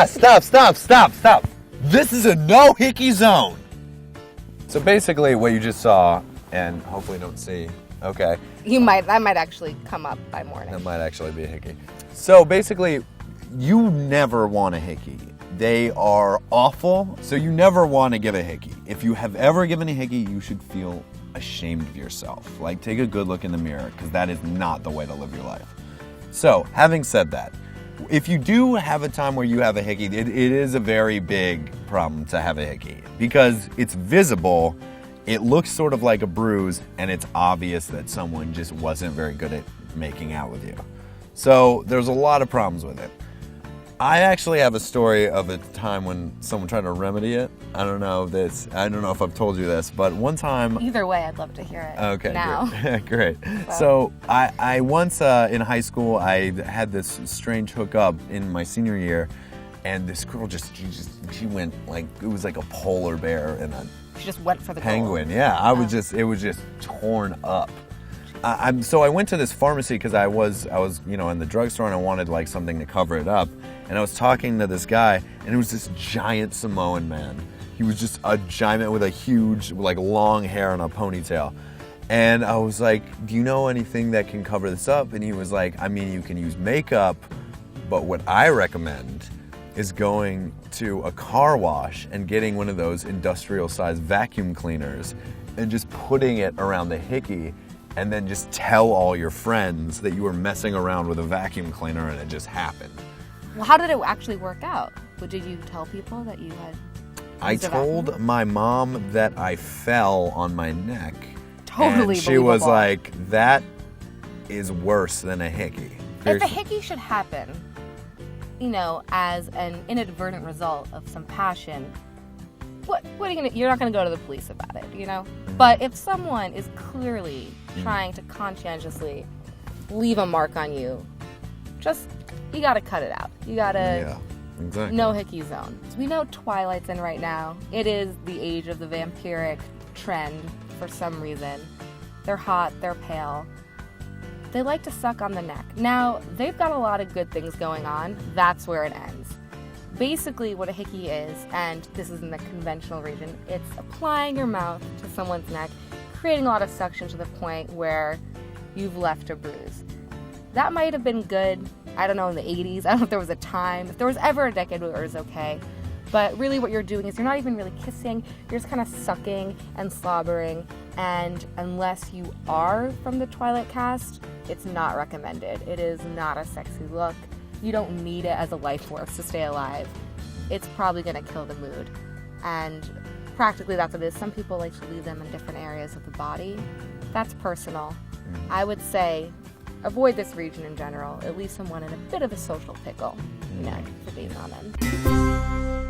Stop. This is a no hickey zone. So basically what you just saw, and hopefully don't see, okay. That might actually come up by morning. That might actually be a hickey. So basically, you never want a hickey. They are awful, so you never want to give a hickey. If you have ever given a hickey, you should feel ashamed of yourself. Like, take a good look in the mirror, because that is not the way to live your life. So, having said that, if you do have a time where you have a hickey, it is a very big problem to have a hickey, because it's visible. It looks sort of like a bruise, and it's obvious that someone just wasn't very good at making out with you. So there's a lot of problems with it. I actually have a story of a time when someone tried to remedy it. I don't know if I've told you this, but one time... Either way, I'd love to hear it. Okay, now. Great. So I once in high school, I had this strange hookup in my senior year, and this girl she went like, it was like a polar bear and a... She just went for the penguin. goal. Yeah, it was just torn up. So I went to this pharmacy because I was in the drugstore and I wanted like something to cover it up. And I was talking to this guy, and it was this giant Samoan man. He was just a giant with a huge, like, long hair and a ponytail. And I was like, do you know anything that can cover this up? And he was like, I mean, you can use makeup, but what I recommend is going to a car wash and getting one of those industrial-sized vacuum cleaners and just putting it around the hickey, and then just tell all your friends that you were messing around with a vacuum cleaner and it just happened. Well, how did it actually work out? Did you tell people that you had... I told my mom that I fell on my neck. Totally and she believable. was like, that is worse than a hickey. If a hickey should happen, as an inadvertent result of some passion, what are you gonna? You're not gonna go to the police about it, Mm-hmm. But if someone is clearly trying to conscientiously leave a mark on you, you gotta cut it out. You gotta... Yeah, exactly. No hickey zone. So we know Twilight's in right now. It is the age of the vampiric trend for some reason. They're hot, they're pale. They like to suck on the neck. Now, they've got a lot of good things going on. That's where it ends. Basically, what a hickey is, and this is in the conventional region, it's applying your mouth to someone's neck, creating a lot of suction to the point where you've left a bruise. That might have been good, I don't know, in the 80s. I don't know if there was a time, if there was ever a decade where it was okay. But really what you're doing is you're not even really kissing, you're just kind of sucking and slobbering, and unless you are from the Twilight cast, it's not recommended. It is not a sexy look. You don't need it as a life force to stay alive. It's probably going to kill the mood. And practically that's what it is. Some people like to leave them in different areas of the body. That's personal. I would say avoid this region in general, at least someone in a bit of a social pickle, for days on end.